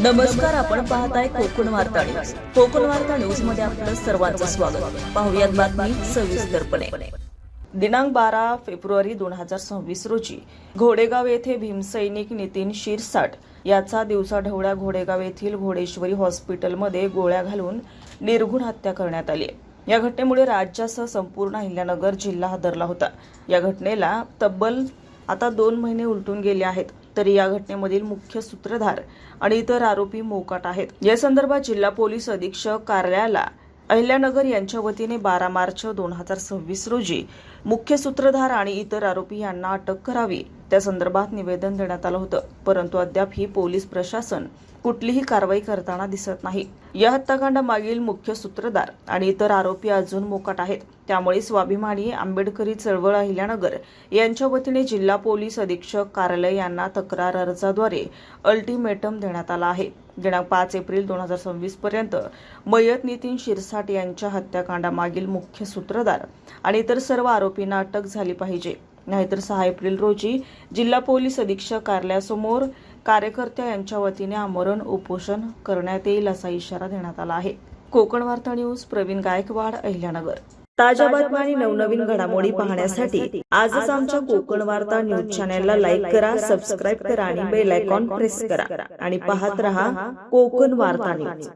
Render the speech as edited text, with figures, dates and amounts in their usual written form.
नमस्कार, आपण पाहताय कोकण वार्ता न्यूज. कोकण वार्ता न्यूज मध्ये आपलं सर्वांचं स्वागत. पाहुयात बातमी सविस्तरपणे. दिनांक 12 फेब्रुवारी 2026 रोजी घोडेगाव येथे भीमसैनिक नितीन शिरसाट याचा दिवसाढवळ्या घोडेगाव येथील घोडेश्वरी हॉस्पिटलमध्ये गोळ्या घालून निर्घृण हत्या करण्यात आली. या घटनेमुळे राज्यासह संपूर्ण अहिल्यानगर जिल्हा हादरला होता. या घटनेला तब्बल आता 2 महिने उलटून गेले आहेत, तरी या घटनेमधील मुख्य सूत्रधार आणि इतर आरोपी मोकाट आहेत. या संदर्भात जिल्हा पोलीस अधीक्षक कार्यालयाला अहिल्यानगर यांच्या वतीने 12 मार्च 2026 रोजी मुख्य सूत्रधार आणि इतर आरोपी यांना अटक करावी त्या संदर्भात निवेदन देण्यात आलं होतं, परंतु अद्याप ही पोलीस प्रशासन कुठलीही कारवाई करताना दिसत नाही. या हत्याकांडामागील मुख्य सूत्रधार आणि इतर आरोपी अजून मोकाट आहेत. त्यामुळे स्वाभिमानी आंबेडकरी चळवळ अहिल्यानगर यांच्या वतीने जिल्हा पोलीस अधीक्षक कार्यालय यांना तक्रार अर्जाद्वारे अल्टिमेटम देण्यात आला आहे. दिनांक 5 एप्रिल 2026 पर्यंत मयत नितीन शिरसाट यांच्या हत्याकांडामागील मुख्य सूत्रधार आणि इतर सर्व आरोपींना अटक झाली पाहिजे, नाहीतर 6 एप्रिल रोजी जिल्हा पोलीस अधीक्षक कार्यालयासमोर कार्यकर्त्या यांच्या वतीने आमरण उपोषण करण्यात येईल असा इशारा देण्यात आला आहे. कोकण वार्ता न्यूज, प्रवीण गायकवाड, अहिल्यानगर. ताज्या बातम्या आणि नवनवीन घडामोडी पाहण्यासाठी आजच आमच्या कोकण वार्ता न्यूज चॅनलला लाईक करा, सबस्क्राईब करा आणि बेल आयकॉन प्रेस करा आणि पाहत रहा कोकण वार्ता न्यूज.